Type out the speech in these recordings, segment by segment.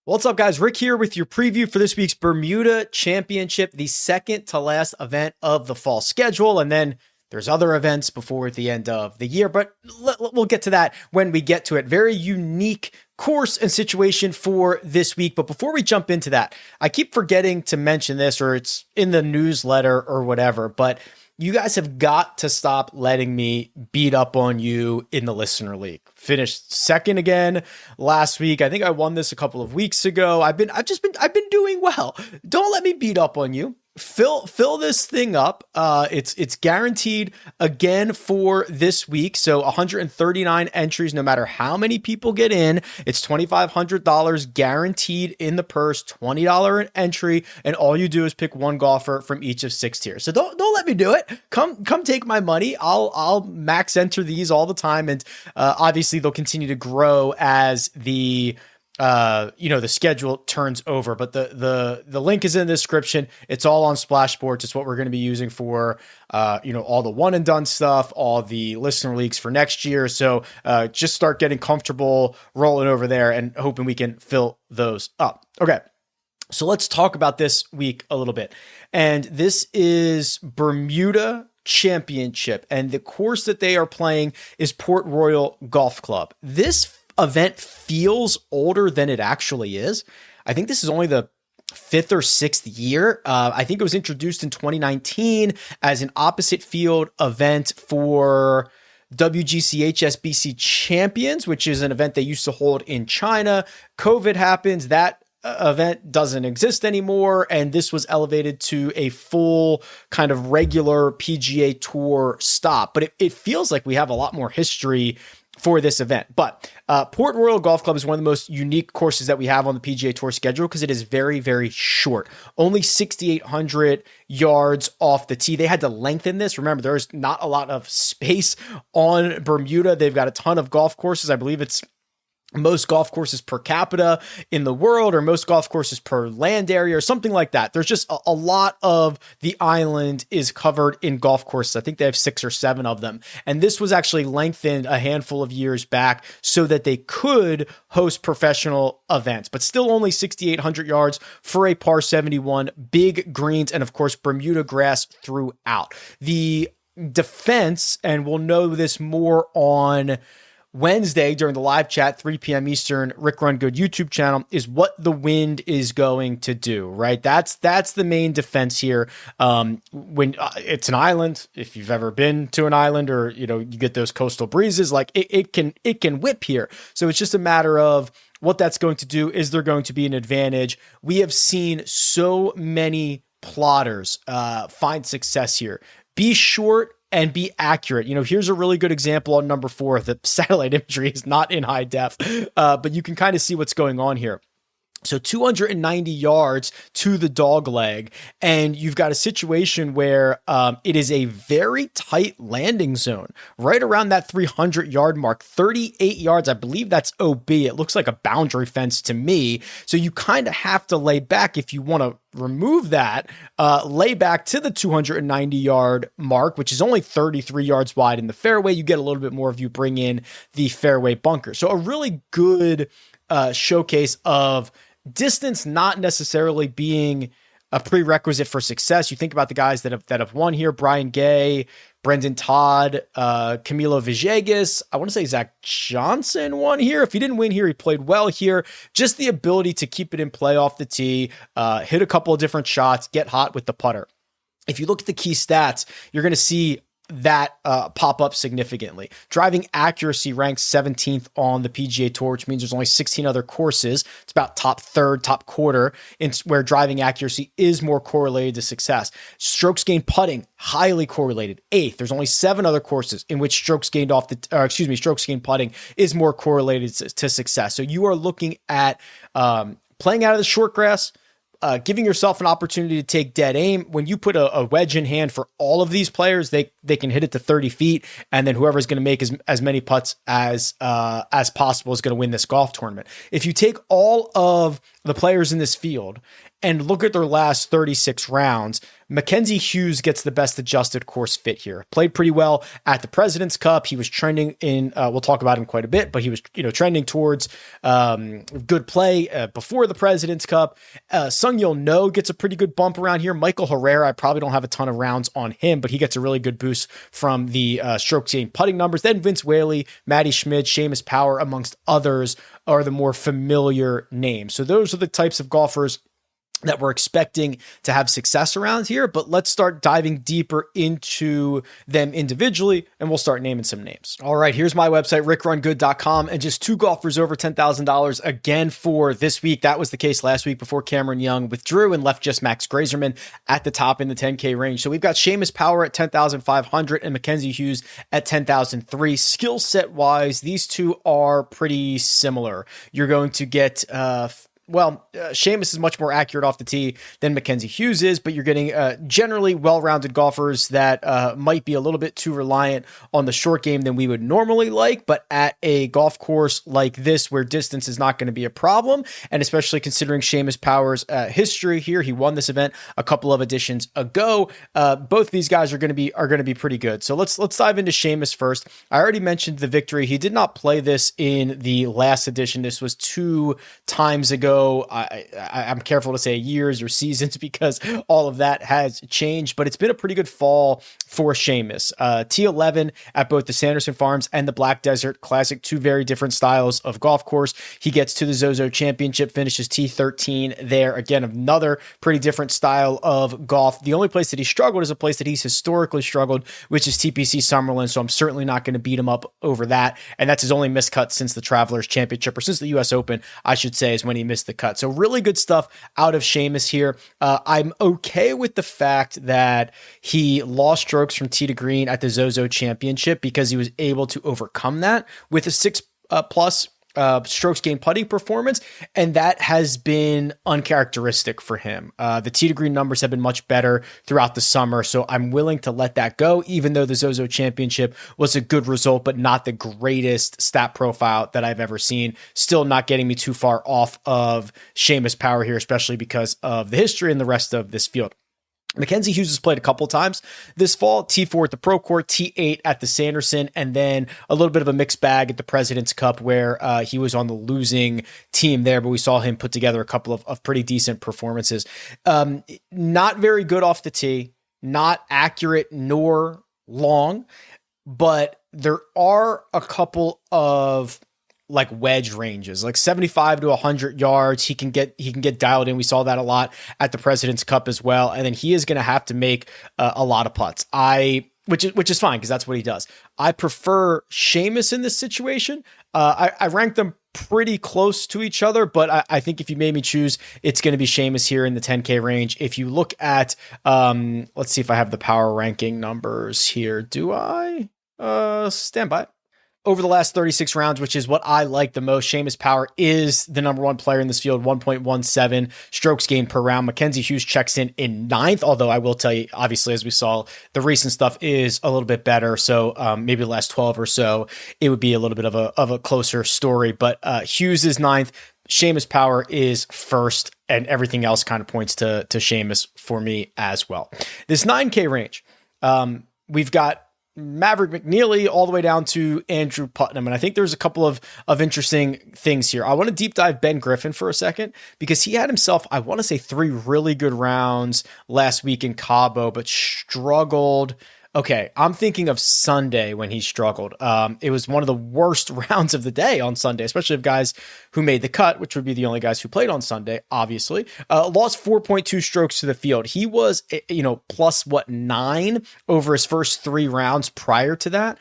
What's up, guys? Rick here with your preview for this week's Bermuda Championship, the second to last event of the fall schedule. And then there's other events before the end of the year, but we'll get to that when we get to it. Very unique course and situation for this week. But before we jump into that, I keep forgetting to mention this, or it's in the newsletter or whatever, but you guys have got to stop letting me beat up on you in the listener league. Finished second again last week. I think I won this a couple of weeks ago. I've been doing well. Don't let me beat up on you. Fill this thing up. It's guaranteed again for this week. So 139 entries, no matter how many people get in. It's $2,500 guaranteed in the purse, $20 an entry, and all you do is pick one golfer from each of 6 tiers. So don't let me do it. Come take my money. I'll max enter these all the time, and obviously they'll continue to grow as the schedule turns over, but the link is in the description. It's all on Splash Sports. It's what we're going to be using for, all the one and done stuff, all the listener leagues for next year. So, just start getting comfortable rolling over there and hoping we can fill those up. Okay. So let's talk about this week a little bit. And this is Bermuda Championship, and the course that they are playing is Port Royal Golf Club. This event feels older than it actually is. I think this is only the 5th or 6th year. I think it was introduced in 2019 as an opposite field event for WGC HSBC Champions, which is an event they used to hold in China. COVID happens. That event doesn't exist anymore, and this was elevated to a full kind of regular PGA Tour stop. But it feels like we have a lot more history for this event. But Port Royal Golf Club is one of the most unique courses that we have on the PGA Tour schedule because it is very, very short. Only 6,800 yards off the tee. They had to lengthen this. Remember, there's not a lot of space on Bermuda. They've got a ton of golf courses. I believe it's most golf courses per capita in the world, or most golf courses per land area, or something like that. There's just a lot of the island is covered in golf courses. I think they have 6 or 7 of them. And this was actually lengthened a handful of years back so that they could host professional events, but still only 6,800 yards for a par 71, big greens, and of course, Bermuda grass throughout. The defense, and we'll know this more on Wednesday during the live chat, 3 p.m. Eastern, RickRunGood YouTube channel, is what the wind is going to do, right? That's the main defense here. When it's an island, if you've ever been to an island, or you get those coastal breezes, like it can whip here. So it's just a matter of what that's going to do. Is there going to be an advantage? We have seen so many plotters find success here. Be short and be accurate. Here's a really good example on number 4. The satellite imagery is not in high def, but you can kind of see what's going on here. So 290 yards to the dog leg, and you've got a situation where it is a very tight landing zone, right around that 300-yard mark, 38 yards. I believe that's OB. It looks like a boundary fence to me. So you kind of have to lay back if you want to remove that, lay back to the 290-yard mark, which is only 33 yards wide in the fairway. You get a little bit more if you bring in the fairway bunker. So a really good showcase of distance not necessarily being a prerequisite for success. You think about the guys that have won here: Brian Gay, Brendan Todd, Camilo Villegas. I want to say Zach Johnson won here. If he didn't win here, he played well here. Just the ability to keep it in play off the tee, hit a couple of different shots, get hot with the putter. If you look at the key stats, you're going to see that pop up significantly. Driving accuracy ranks 17th on the PGA Tour, which means there's only 16 other courses. It's about top third, top quarter, where driving accuracy is more correlated to success. Strokes gained putting, highly correlated, 8th. There's only 7 other courses in which strokes gained putting is more correlated to success. So you are looking at playing out of the short grass, giving yourself an opportunity to take dead aim. When you put a wedge in hand for all of these players, they can hit it to 30 feet, and then whoever's going to make as many putts as possible is going to win this golf tournament. If you take all of the players in this field And look at their last 36 rounds. Mackenzie Hughes gets the best adjusted course fit here. Played pretty well at the President's Cup. He was trending in, we'll talk about him quite a bit, but he was, trending towards good play before the President's Cup. Sung Yul No gets a pretty good bump around here. Michael Herrera, I probably don't have a ton of rounds on him, but he gets a really good boost from the stroke gain putting numbers. Then Vince Whaley, Matty Schmid, Seamus Power, amongst others, are the more familiar names. So those are the types of golfers that we're expecting to have success around here, but let's start diving deeper into them individually, and we'll start naming some names. All right, here's my website, RickRunGood.com, and just 2 golfers over $10,000 again for this week. That was the case last week before Cameron Young withdrew and left just Max Grazerman at the top in the 10K range. So we've got Seamus Power at 10,500 and Mackenzie Hughes at 10,003. Skill set wise, these two are pretty similar. You're going to get, Seamus is much more accurate off the tee than Mackenzie Hughes is, but you're getting generally well-rounded golfers that might be a little bit too reliant on the short game than we would normally like, but at a golf course like this where distance is not going to be a problem, and especially considering Seamus Power's history here, he won this event a couple of editions ago. Both these guys are going to be pretty good. So let's dive into Seamus first. I already mentioned the victory. He did not play this in the last edition. This was 2 times ago. I'm careful to say years or seasons because all of that has changed, but it's been a pretty good fall for Seamus. T11 at both the Sanderson Farms and the Black Desert Classic, 2 very different styles of golf course. He gets to the Zozo Championship, finishes T13 there. Again, another pretty different style of golf. The only place that he struggled is a place that he's historically struggled, which is TPC Summerlin, so I'm certainly not going to beat him up over that, and that's his only miscut since the Travelers Championship, or since the US Open, I should say, is when he missed the cut. So really good stuff out of Seamus here. I'm okay with the fact that he lost strokes from tee to green at the Zozo Championship because he was able to overcome that with a 6 plus strokes gained putting performance, and that has been uncharacteristic for him. The tee to green numbers have been much better throughout the summer, so I'm willing to let that go, even though the Zozo Championship was a good result, but not the greatest stat profile that I've ever seen. Still not getting me too far off of Seamus Power here, especially because of the history and the rest of this field. Mackenzie Hughes has played a couple times this fall, T4 at the Pro Court, T8 at the Sanderson, and then a little bit of a mixed bag at the President's Cup where he was on the losing team there, but we saw him put together a couple of pretty decent performances. Not very good off the tee, not accurate nor long, but there are a couple of like wedge ranges, like 75 to 100 yards. He can get dialed in. We saw that a lot at the President's Cup as well. And then he is going to have to make a lot of putts. Which is fine because that's what he does. I prefer Seamus in this situation. I rank them pretty close to each other, but I think if you made me choose, it's going to be Seamus here in the 10K range. If you look at, let's see if I have the power ranking numbers here. Do I? Stand by. Over the last 36 rounds, which is what I like the most, Seamus Power is the number 1 player in this field, 1.17 strokes gained per round. Mackenzie Hughes checks in 9th, although I will tell you, obviously, as we saw, the recent stuff is a little bit better. So maybe the last 12 or so, it would be a little bit of a closer story. But Hughes is 9th. Seamus Power is 1st, and everything else kind of points to Seamus for me as well. This 9K range, we've got Maverick McNeely all the way down to Andrew Putnam. And I think there's a couple of interesting things here. I want to deep dive Ben Griffin for a second because he had himself, I want to say 3 really good rounds last week in Cabo, but struggled. Okay, I'm thinking of Sunday when he struggled. It was one of the worst rounds of the day on Sunday, especially of guys who made the cut, which would be the only guys who played on Sunday, obviously. Lost 4.2 strokes to the field. He was, plus 9 over his first 3 rounds prior to that.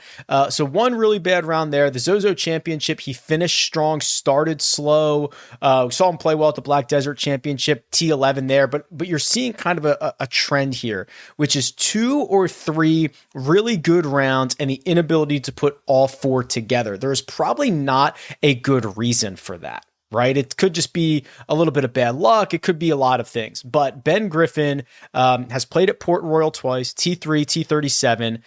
So one really bad round there. The Zozo Championship, he finished strong, started slow. We saw him play well at the Black Desert Championship, T11 there, but you're seeing kind of a trend here, which is 2 or 3 really good rounds and the inability to put all 4 together. There's probably not a good reason for that, right? It could just be a little bit of bad luck. It could be a lot of things. But Ben Griffin has played at Port Royal twice, T3, T37.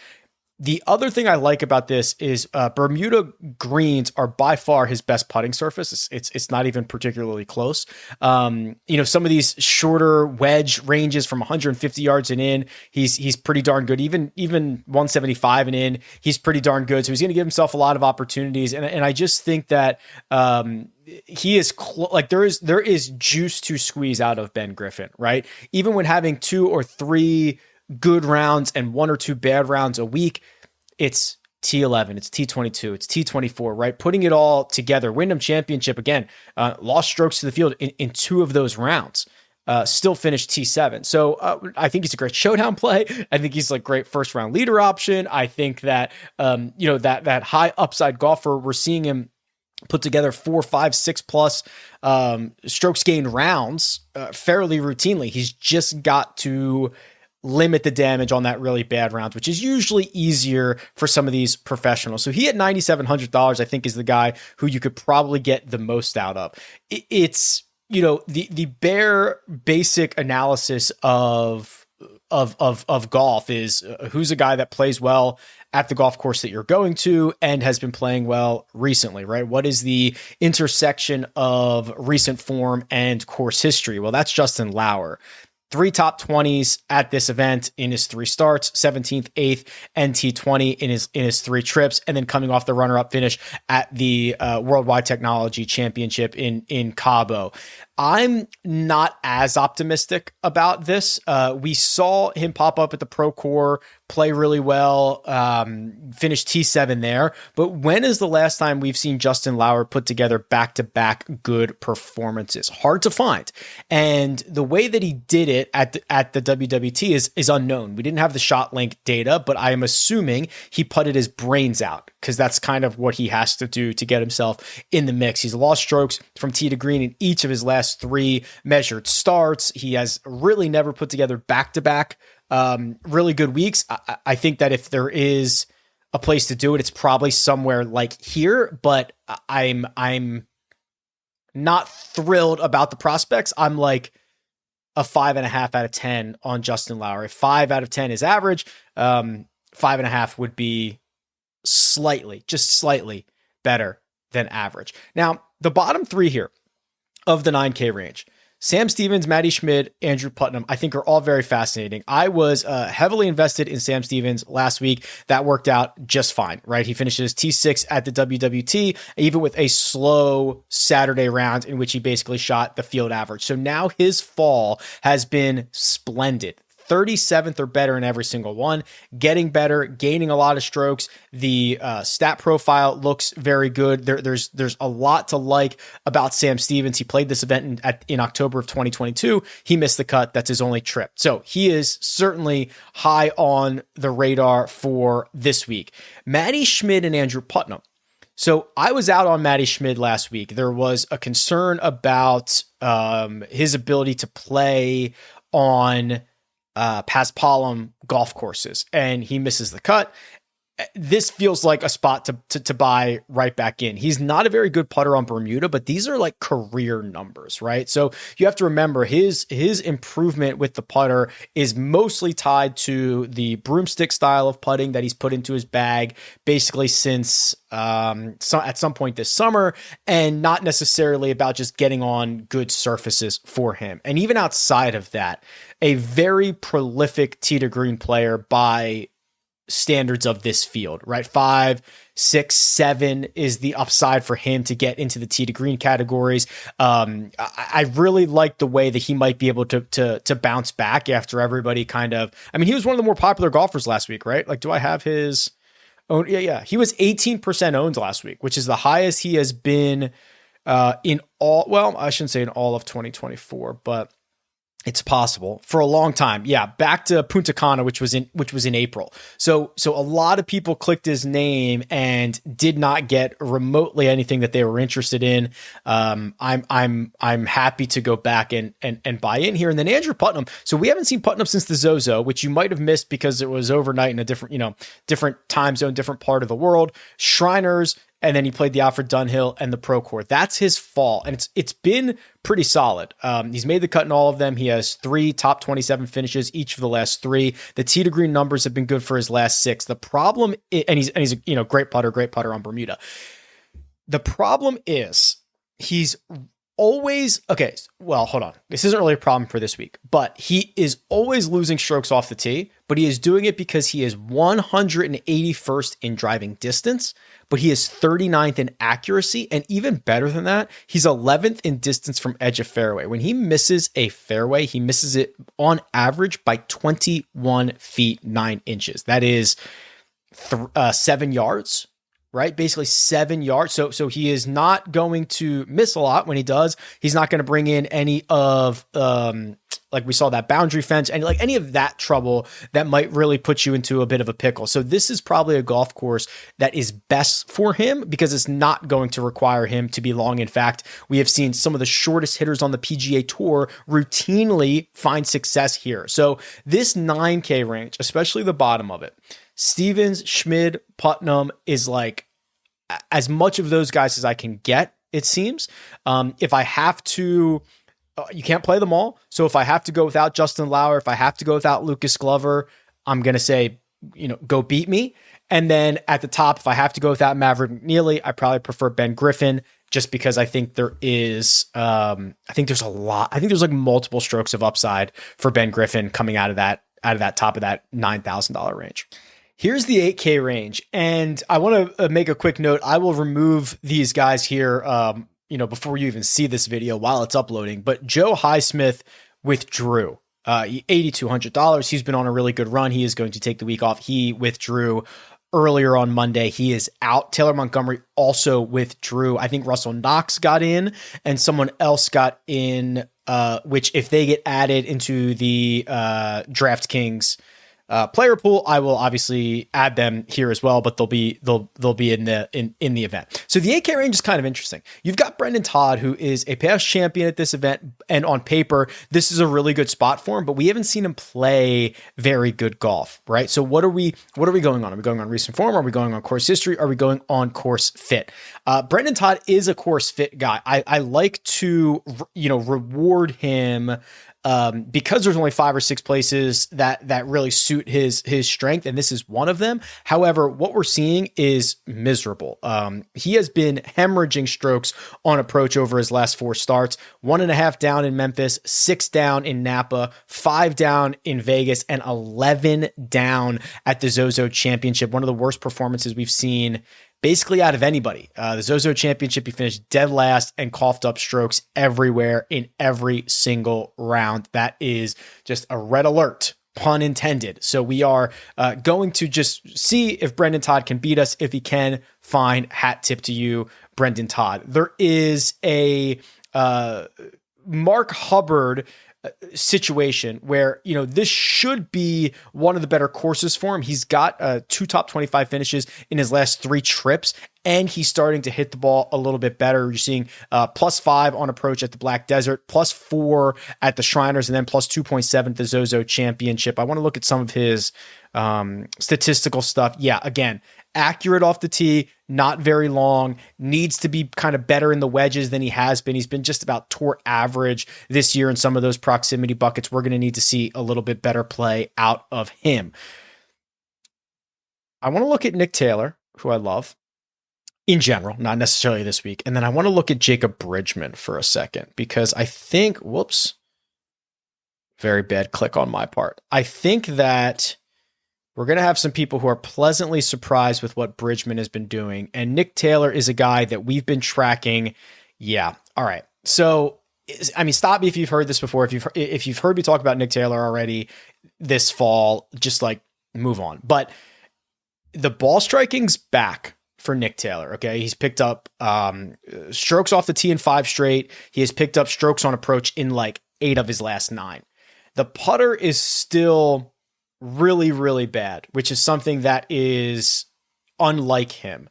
The other thing I like about this is Bermuda greens are by far his best putting surface. It's not even particularly close. Some of these shorter wedge ranges from 150 yards and in, he's pretty darn good. Even 175 and in, he's pretty darn good. So he's going to give himself a lot of opportunities. And I just think that he is there is juice to squeeze out of Ben Griffin, right? Even when having 2 or 3 good rounds and 1 or 2 bad rounds a week, it's T11, it's T22, it's T24, right? Putting it all together. Wyndham Championship, again, lost strokes to the field in 2 of those rounds. Still finished T7. So I think he's a great showdown play. I think he's like great first round leader option. I think that, that high upside golfer, we're seeing him put together 4, 5, 6 plus strokes gained rounds fairly routinely. He's just got to limit the damage on that really bad round, which is usually easier for some of these professionals. So he at $9,700, I think, is the guy who you could probably get the most out of. It's, the bare basic analysis of golf is who's a guy that plays well at the golf course that you're going to and has been playing well recently, right? What is the intersection of recent form and course history? Well, that's Justin Lauer. 3 top 20s at this event in his 3 starts, 17th, 8th, and T20 in his 3 trips, and then coming off the runner-up finish at the Worldwide Technology Championship in Cabo. I'm not as optimistic about this. We saw him pop up at the Pro Tour, play really well, finish T7 there. But when is the last time we've seen Justin Lauer put together back-to-back good performances? Hard to find. And the way that he did it at the WWT is unknown. We didn't have the shot link data, but I am assuming he putted his brains out, because that's kind of what he has to do to get himself in the mix. He's lost strokes from tee to green in each of his last 3 measured starts. He has really never put together back-to-back really good weeks. I think that if there is a place to do it, it's probably somewhere like here, but I'm not thrilled about the prospects. I'm like a 5.5 out of 10 on Justin Lauer. If 5 out of 10 is average, 5.5 would be just slightly better than average. Now, the bottom 3 here of the 9K range, Sam Stevens, Matty Schmid, Andrew Putnam, I think are all very fascinating. I was heavily invested in Sam Stevens last week. That worked out just fine, right? He finishes T6 at the WWT, even with a slow Saturday round in which he basically shot the field average. So now his fall has been splendid. 37th or better in every single one, getting better, gaining a lot of strokes. The stat profile looks very good. There's a lot to like about Sam Stevens. He played this event in October of 2022. He missed the cut. That's his only trip. So he is certainly high on the radar for this week. Matty Schmid and Andrew Putnam. So I was out on Matty Schmid last week. There was a concern about his ability to play on Paspalum golf courses, and he misses the cut. This feels like a spot to buy right back in. He's not a very good putter on Bermuda, but these are like career numbers, right? So you have to remember his improvement with the putter is mostly tied to the broomstick style of putting that he's put into his bag basically since at some point this summer, and not necessarily about just getting on good surfaces for him. And even outside of that, a very prolific tee to green player by standards of this field, right? 5, 6, 7 is the upside for him to get into the tee to green categories. I really like the way that he might be able to bounce back after everybody he was one of the more popular golfers last week, right? Like, do I have his own? Yeah. He was 18% owned last week, which is the highest he has been in all, well, I shouldn't say in all of 2024, but it's possible for a long time. Yeah. Back to Punta Cana, which was in April. So a lot of people clicked his name and did not get remotely anything that they were interested in. I'm happy to go back and buy in here. And then Andrew Putnam. So we haven't seen Putnam since the Zozo, which you might have missed because it was overnight in a different time zone, different part of the world. Shriners and then he played the Alfred Dunhill and the Pro Court. That's his fall, and it's been pretty solid. He's made the cut in all of them. He has 3 top 27 finishes each of the last 3. The tee to green numbers have been good for his last 6. The problem and he's a great putter on Bermuda. The problem is he's always, okay, well, hold on. This isn't really a problem for this week, but he is always losing strokes off the tee, but he is doing it because he is 181st in driving distance, but he is 39th in accuracy. And even better than that, he's 11th in distance from edge of fairway. When he misses a fairway, he misses it on average by 21 feet, 9 inches. That is 7 yards. Right? Basically 7 yards. So he is not going to miss a lot when he does. He's not going to bring in any of, like we saw that boundary fence and like any of that trouble that might really put you into a bit of a pickle. So this is probably a golf course that is best for him because it's not going to require him to be long. In fact, we have seen some of the shortest hitters on the PGA Tour routinely find success here. So this 9K range, especially the bottom of it, Stevens, Schmid, Putnam is like as much of those guys as I can get, it seems. If I have to, you can't play them all. So if I have to go without Justin Lauer, if I have to go without Lucas Glover, I'm going to say, go beat me. And then at the top, if I have to go without Maverick McNeely, I probably prefer Ben Griffin just because I think there is, I think there's like multiple strokes of upside for Ben Griffin coming out of that top of that $9,000 range. Here's the 8K range. And I want to make a quick note. I will remove these guys here, before you even see this video while it's uploading. But Joe Highsmith withdrew $8,200. He's been on a really good run. He is going to take the week off. He withdrew earlier on Monday. He is out. Taylor Montgomery also withdrew. I think Russell Knox got in and someone else got in, which if they get added into the DraftKings player pool, I will obviously add them here as well, but they'll be in the event. So the 8K range is kind of interesting. You've got Brendan Todd, who is a past champion at this event, and on paper, this is a really good spot for him, but we haven't seen him play very good golf, right? So what are we going on? Are we going on recent form? Are we going on course history? Are we going on course fit? Brendan Todd is a course fit guy. I like to, reward him because there's only 5 or 6 places that really suit his strength, and this is one of them. However, what we're seeing is miserable. He has been hemorrhaging strokes on approach over his last 4 starts: 1.5 down in Memphis, 6 down in Napa, 5 down in Vegas, and 11 down at the Zozo Championship. One of the worst performances we've seen basically out of anybody. The Zozo Championship, he finished dead last and coughed up strokes everywhere in every single round. That is just a red alert, pun intended. So we are going to just see if Brendan Todd can beat us. If he can, fine, hat tip to you, Brendan Todd. There is a Mark Hubbard situation where, this should be one of the better courses for him. He's got 2 top 25 finishes in his last 3 trips, and he's starting to hit the ball a little bit better. You're seeing +5 on approach at the Black Desert, +4 at the Shriners, and then +2.7 at the Zozo Championship. I want to look at some of his statistical stuff. Yeah, again, accurate off the tee, not very long, needs to be kind of better in the wedges than he has been. He's been just about tour average this year in some of those proximity buckets. We're going to need to see a little bit better play out of him. I want to look at Nick Taylor, who I love in general, not necessarily this week. And then I want to look at Jacob Bridgman for a second, because I think, very bad click on my part. I think that we're going to have some people who are pleasantly surprised with what Bridgman has been doing. And Nick Taylor is a guy that we've been tracking. Yeah. All right. So, stop me if you've heard this before. If you've heard me talk about Nick Taylor already this fall, just like move on. But the ball striking's back for Nick Taylor. Okay. He's picked up strokes off the tee in 5 straight. He has picked up strokes on approach in like 8 of his last 9. The putter is still really, really bad, which is something that is unlike him.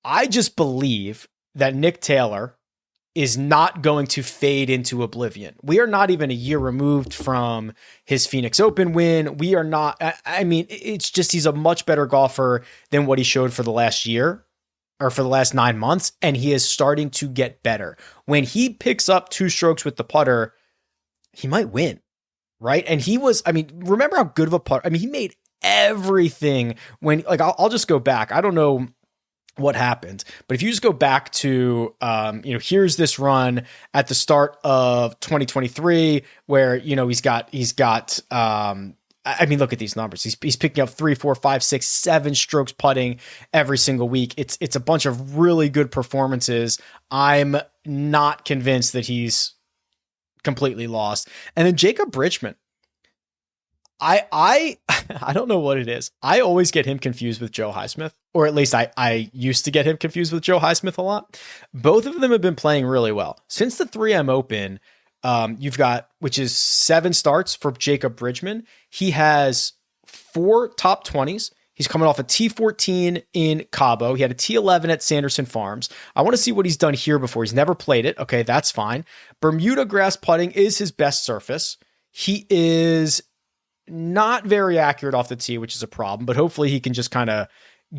I just believe that Nick Taylor is not going to fade into oblivion. We are not even a year removed from his Phoenix Open win. We are not, it's just, he's a much better golfer than what he showed for the last year. or for the last 9 months, and he is starting to get better. When he picks up 2 strokes with the putter, he might win, right? And he was, I mean, remember how good of a putter, I mean, he made everything when, like, I'll just go back. I don't know what happened, but if you just go back to, here's this run at the start of 2023 where, he's got, look at these numbers. He's picking up 3, 4, 5, 6, 7 strokes putting every single week. It's a bunch of really good performances. I'm not convinced that he's completely lost. And then Jacob Bridgman, I don't know what it is. I always get him confused with Joe Highsmith, or at least I used to get him confused with Joe Highsmith a lot. Both of them have been playing really well since the 3M Open. You've got, which is 7 starts for Jacob Bridgman. He has 4 top 20s. He's coming off a T14 in Cabo. He had a T11 at Sanderson Farms. I want to see what he's done here before. He's never played it. Okay, that's fine. Bermuda grass putting is his best surface. He is not very accurate off the tee, which is a problem, but hopefully he can just kind of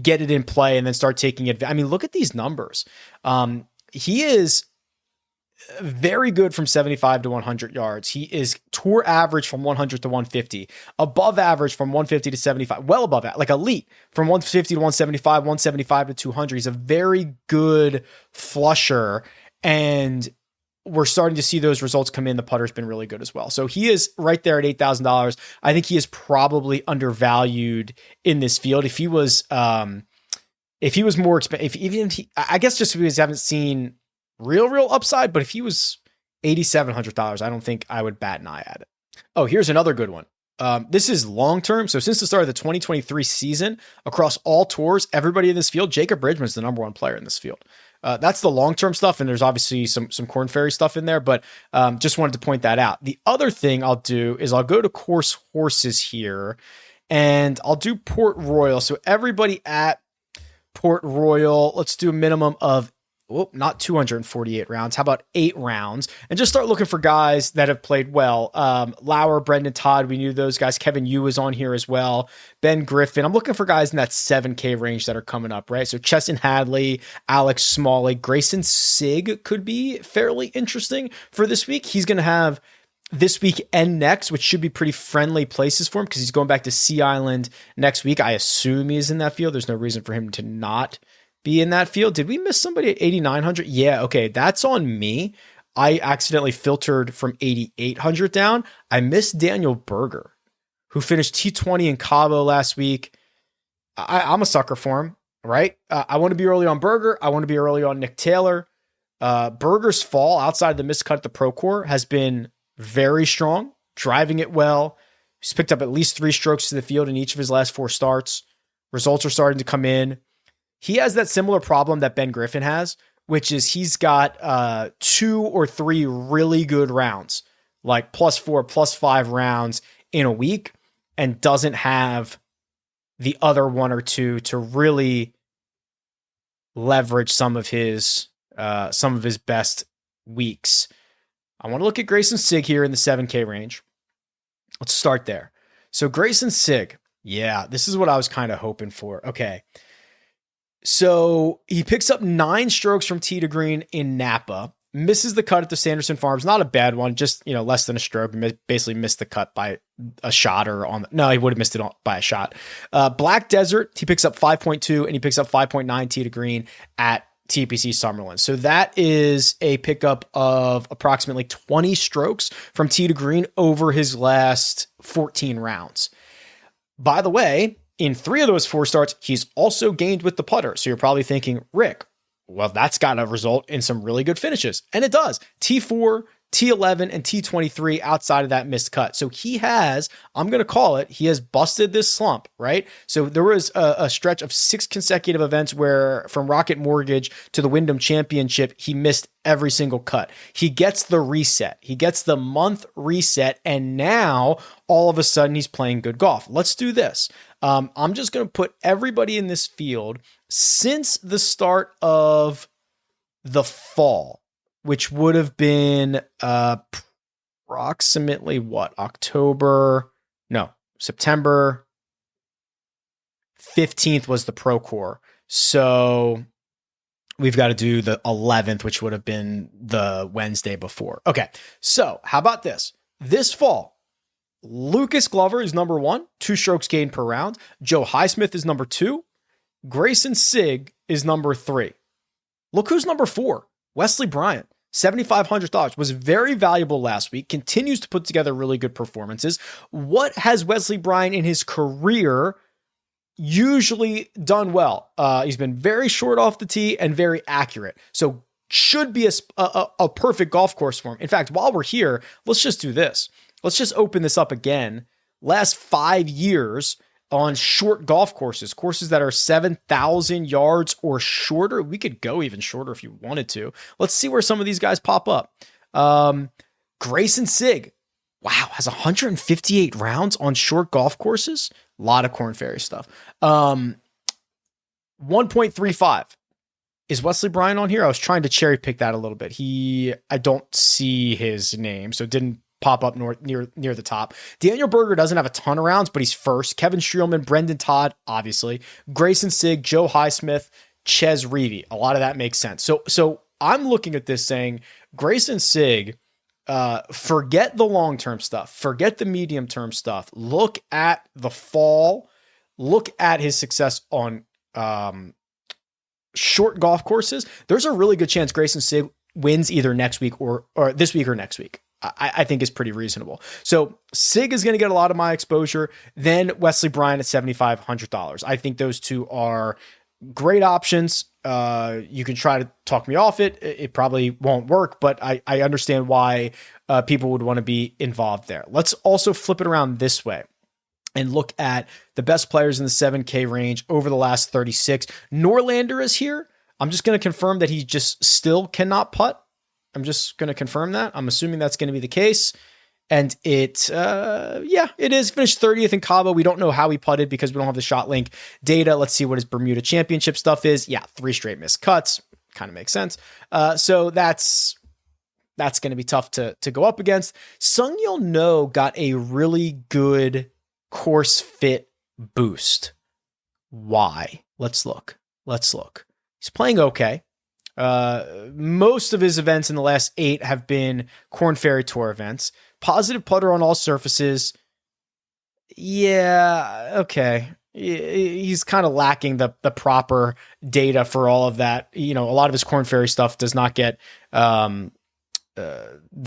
get it in play and then start taking it. I mean, look at these numbers. He is very good from 75 to 100 yards. He is tour average from 100 to 150, above average from 150 to 75, well above that, like elite from 150 to 175, 175 to 200. He's a very good flusher, and we're starting to see those results come in. The putter's been really good as well. So he is right there at $8,000. I think he is probably undervalued in this field. If he was more expensive, I guess just because I haven't seen real upside, but if he was $8,700, I don't think I would bat an eye at it. Oh, here's another good one. This is long-term. So since the start of the 2023 season, across all tours, everybody in this field, Jacob Bridgman is the number 1 player in this field. That's the long-term stuff, and there's obviously some Corn Ferry stuff in there, but just wanted to point that out. The other thing I'll do is I'll go to Course Horses here, and I'll do Port Royal. So everybody at Port Royal, let's do a minimum of not 248 rounds. How about 8 rounds? And just start looking for guys that have played well. Lauer, Brendan Todd, we knew those guys. Kevin Yu is on here as well. Ben Griffin. I'm looking for guys in that 7K range that are coming up, right? So Chesson Hadley, Alex Smalley, Grayson Sigg could be fairly interesting for this week. He's going to have this week and next, which should be pretty friendly places for him because he's going back to Sea Island next week. I assume he's in that field. There's no reason for him to not be in that field. Did we miss somebody at 8,900? Yeah, okay, that's on me. I accidentally filtered from 8,800 down. I missed Daniel Berger, who finished T20 in Cabo last week. I'm a sucker for him, right? I want to be early on Berger. I want to be early on Nick Taylor. Berger's fall outside of the miscut at the Pro Tour has been very strong, driving it well. He's picked up at least 3 strokes to the field in each of his last 4 starts. Results are starting to come in. He has that similar problem that Ben Griffin has, which is he's got 2 or 3 really good rounds, like +4, +5 rounds in a week, and doesn't have the other 1 or 2 to really leverage some of his best weeks. I want to look at Grayson Sigg here in the 7K range. Let's start there. So Grayson Sigg, yeah, this is what I was kind of hoping for. Okay. So he picks up 9 strokes from tee to green in Napa, misses the cut at the Sanderson Farms. Not a bad one, just, less than a stroke. Basically missed the cut by a shot no, he would have missed it by a shot. Black Desert, he picks up 5.2 and he picks up 5.9 tee to green at TPC Summerlin. So that is a pickup of approximately 20 strokes from tee to green over his last 14 rounds. By the way, in 3 of those 4 starts, he's also gained with the putter. So you're probably thinking, Rick, well, that's got to result in some really good finishes. And it does. T4, T11, and T23 outside of that missed cut. So he has, I'm going to call it, he has busted this slump, right? So there was a stretch of 6 consecutive events where from Rocket Mortgage to the Wyndham Championship, he missed every single cut. He gets the reset. He gets the month reset. And now all of a sudden he's playing good golf. Let's do this. I'm just going to put everybody in this field since the start of the fall, which would have been approximately September 15th was the Pro Tour. So we've got to do the 11th, which would have been the Wednesday before. Okay, so how about this? This fall, Lucas Glover is number 1, 2 strokes gained per round. Joe Highsmith is number 2. Grayson Sigg is number 3. Look who's number 4. Wesley Bryant, $7,500. Was very valuable last week. Continues to put together really good performances. What has Wesley Bryant in his career usually done well? He's been very short off the tee and very accurate. So should be a perfect golf course for him. In fact, while we're here, let's just do this. Let's just open this up again. Last 5 years on short golf courses that are 7,000 yards or shorter. We could go even shorter if you wanted to. Let's see where some of these guys pop up. Grayson Sigg, wow, has 158 rounds on short golf courses. A lot of Korn Ferry stuff. 1.35. Is Wesley Bryant on here? I was trying to cherry pick that a little bit. I don't see his name, so it didn't pop up near the top. Daniel Berger doesn't have a ton of rounds, but he's first. Kevin Streelman, Brendan Todd, obviously. Grayson Sigg, Joe Highsmith, Ches Reavie. A lot of that makes sense. So I'm looking at this saying Grayson Sigg, forget the long-term stuff. Forget the medium-term stuff. Look at the fall. Look at his success on short golf courses. There's a really good chance Grayson Sigg wins either next week or this week or next week. I think is pretty reasonable. So Sigg is going to get a lot of my exposure. Then Wesley Bryant at $7,500. I think those two are great options. You can try to talk me off it. It probably won't work, but I understand why people would want to be involved there. Let's also flip it around this way and look at the best players in the 7K range over the last 36. Norlander is here. I'm just going to confirm that he just still cannot putt. I'm just going to confirm that. I'm assuming that's going to be the case. And it is. Finished 30th in Cabo. We don't know how he putted because we don't have the shot link data. Let's see what his Bermuda Championship stuff is. Yeah, 3 straight missed cuts. Kind of makes sense. So that's going to be tough to go up against. Sung-Yul No got a really good course fit boost. Why? Let's look. He's playing okay. Most of his events in the last 8 have been Korn Ferry Tour events. Positive putter on all surfaces. Yeah, okay. He's kind of lacking the proper data for all of that. A lot of his Korn Ferry stuff does not get the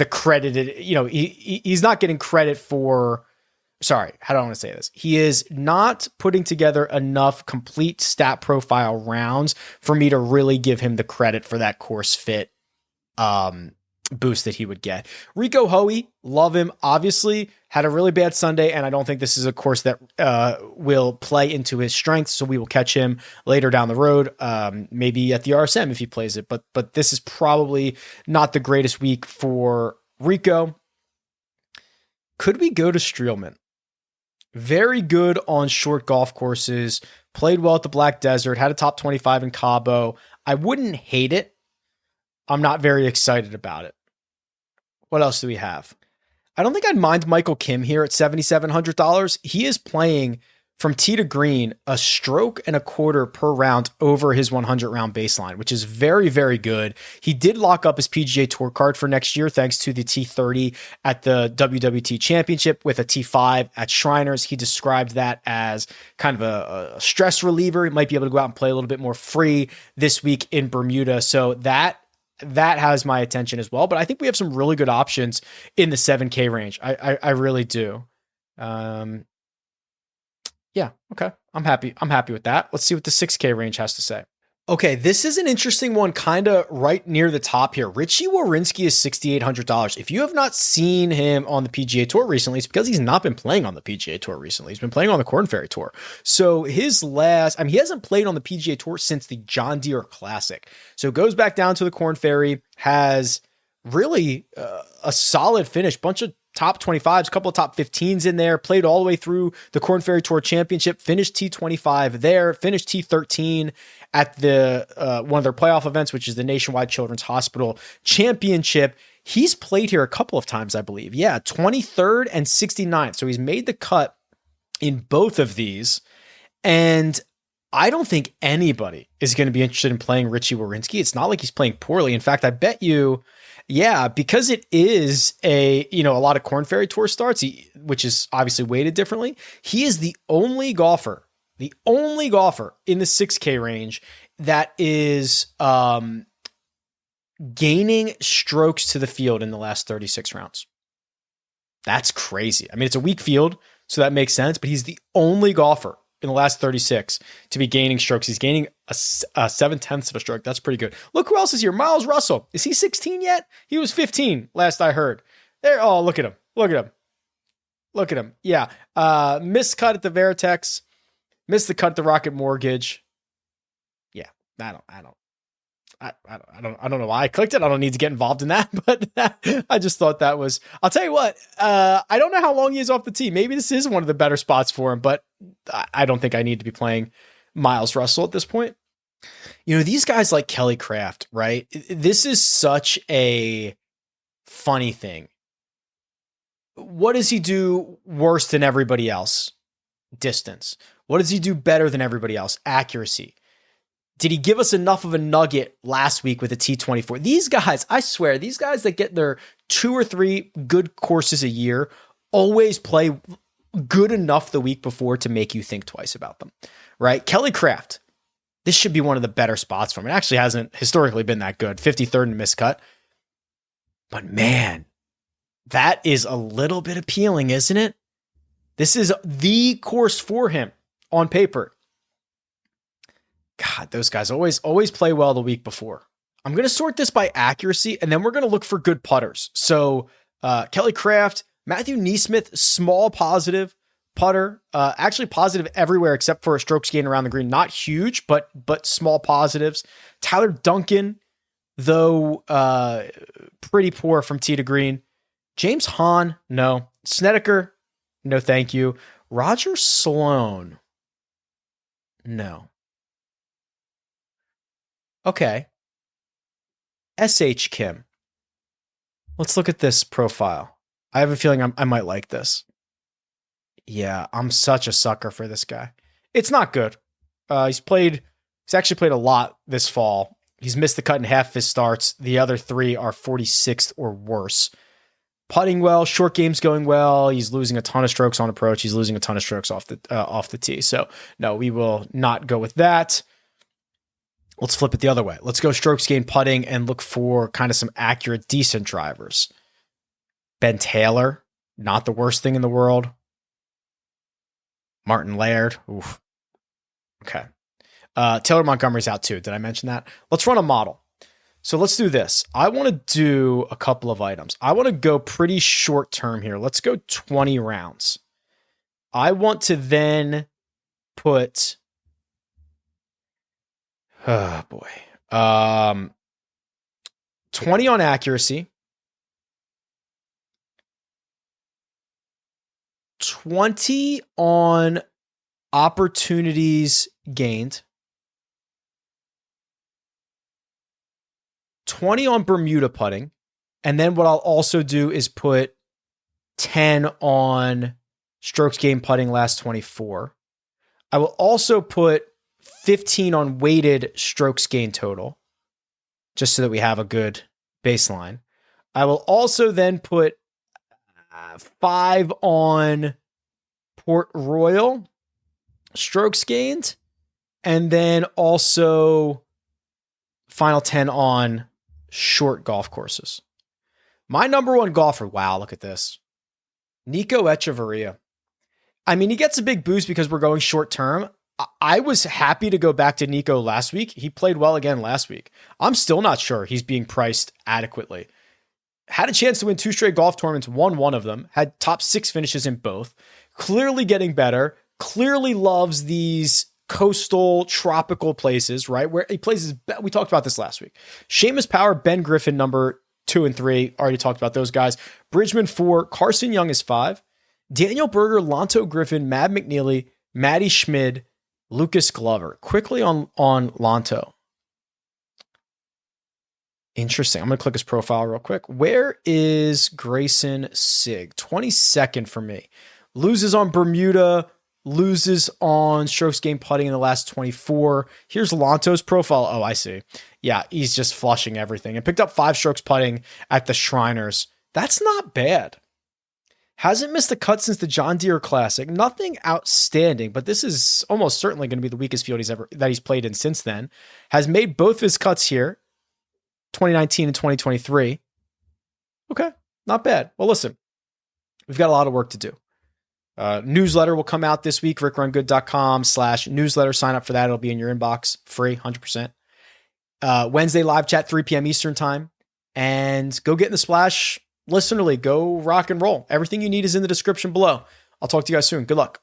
credited. He's not getting credit for. Sorry, how do I want to say this? He is not putting together enough complete stat profile rounds for me to really give him the credit for that course fit boost that he would get. Rico Hoey, love him. Obviously, had a really bad Sunday, and I don't think this is a course that will play into his strengths, so we will catch him later down the road, maybe at the RSM if he plays it. But this is probably not the greatest week for Rico. Could we go to Streelman? Very good on short golf courses, played well at the Black Desert, had a top 25 in Cabo. I wouldn't hate it. I'm not very excited about it. What else do we have? I don't think I'd mind Michael Kim here at $7,700. He is playing from tee to green a stroke and a quarter per round over his 100 round baseline, which is very, very good. He did lock up his PGA Tour card for next year thanks to the T30 at the WWT Championship with a T5 at Shriners. He described that as kind of a stress reliever. He might be able to go out and play a little bit more free this week in Bermuda. So that has my attention as well. But I think we have some really good options in the 7K range. I really do. Yeah, okay. I'm happy with that. Let's see what the 6K range has to say. Okay, this is an interesting one, kind of right near the top here. Richie Wawrinski is $6,800. If you have not seen him on the PGA Tour recently, it's because he's not been playing on the PGA Tour recently. He's been playing on the Korn Ferry Tour. So he hasn't played on the PGA Tour since the John Deere Classic. So goes back down to the Korn Ferry, has really a solid finish, bunch of top 25s, a couple of top 15s in there, played all the way through the Korn Ferry Tour Championship, finished T25 there, finished T13 at the one of their playoff events, which is the Nationwide Children's Hospital Championship. He's played here a couple of times, I believe. Yeah, 23rd and 69th. So he's made the cut in both of these. And I don't think anybody is going to be interested in playing Richie Werenski. It's not like he's playing poorly. In fact, I bet you, yeah, because it is a lot of Corn Ferry Tour starts, which is obviously weighted differently. He is the only golfer in the 6K range that is gaining strokes to the field in the last 36 rounds. That's crazy. I mean, it's a weak field, so that makes sense, but he's the only golfer in the last 36 to be gaining strokes. He's gaining a 7/10 of a stroke. That's pretty good. Look who else is here. Miles Russell. Is he 16 yet? He was 15 last I heard. There. Oh, look at him. Look at him. Yeah. Missed cut at the Veritex. Missed the cut at the Rocket Mortgage. Yeah. I don't know why I clicked it. I don't need to get involved in that, but I just thought that was, I'll tell you what, I don't know how long he is off the tee. Maybe this is one of the better spots for him, but I don't think I need to be playing Miles Russell at this point. These guys like Kelly Craft, right? This is such a funny thing. What does he do worse than everybody else? Distance. What does he do better than everybody else? Accuracy. Did he give us enough of a nugget last week with a T24? These guys, I swear, these guys that get their 2 or 3 good courses a year always play good enough the week before to make you think twice about them, right? Kelly Craft, this should be one of the better spots for him. It actually hasn't historically been that good. 53rd in miscut. But man, that is a little bit appealing, isn't it? This is the course for him on paper. God, those guys always play well the week before. I'm going to sort this by accuracy, and then we're going to look for good putters. So Kelly Craft, Matthew Neesmith, small positive putter, actually positive everywhere except for a strokes gain around the green. Not huge, but small positives. Tyler Duncan, though pretty poor from tee to green. James Hahn, no. Snedeker, no thank you. Roger Sloan, no. Okay. S.H. Kim. Let's look at this profile. I have a feeling I might like this. Yeah, I'm such a sucker for this guy. It's not good. He's actually played a lot this fall. He's missed the cut in half of his starts. The other 3 are 46th or worse. Putting well, short game's going well. He's losing a ton of strokes on approach. He's losing a ton of strokes off the tee. So no, we will not go with that. Let's flip it the other way. Let's go strokes gain putting and look for kind of some accurate, decent drivers. Ben Taylor, not the worst thing in the world. Martin Laird, oof. Okay. Taylor Montgomery's out too. Did I mention that? Let's run a model. So let's do this. I want to do a couple of items. I want to go pretty short term here. Let's go 20 rounds. I want to then put... Oh boy. 20 on accuracy. 20 on opportunities gained. 20 on Bermuda putting. And then what I'll also do is put 10 on strokes gained putting last 24. I will also put 15 on weighted strokes gain total, just so that we have a good baseline. I will also then put 5 on Port Royal strokes gained, and then also final 10 on short golf courses. My number one golfer, wow, look at this. Nico Echeverria. I mean, he gets a big boost because we're going short term. I was happy to go back to Nico last week. He played well again last week. I'm still not sure he's being priced adequately. Had a chance to win 2 straight golf tournaments, won one of them, had top 6 finishes in both. Clearly getting better, clearly loves these coastal, tropical places, right? Where he plays his we talked about this last week. Seamus Power, Ben Griffin, number 2 and 3. Already talked about those guys. Bridgman 4, Carson Young is 5. Daniel Berger, Lanto Griffin, Mad McNeely, Matty Schmid, Lucas Glover. Quickly on Lanto. Interesting. I'm going to click his profile real quick. Where is Grayson Sig? 22nd for me. Loses on Bermuda, loses on strokes gained putting in the last 24. Here's Lanto's profile. Oh, I see. Yeah, he's just flushing everything. And picked up 5 strokes putting at the Shriners. That's not bad. Hasn't missed a cut since the John Deere Classic. Nothing outstanding, but this is almost certainly going to be the weakest field he's played in since then. Has made both his cuts here, 2019 and 2023. Okay, not bad. Well, listen, we've got a lot of work to do. Newsletter will come out this week, rickrungood.com/newsletter. Sign up for that. It'll be in your inbox, free, 100%. Wednesday live chat, 3 p.m. Eastern time. And go get in the splash. Listenerly, go rock and roll. Everything you need is in the description below. I'll talk to you guys soon. Good luck.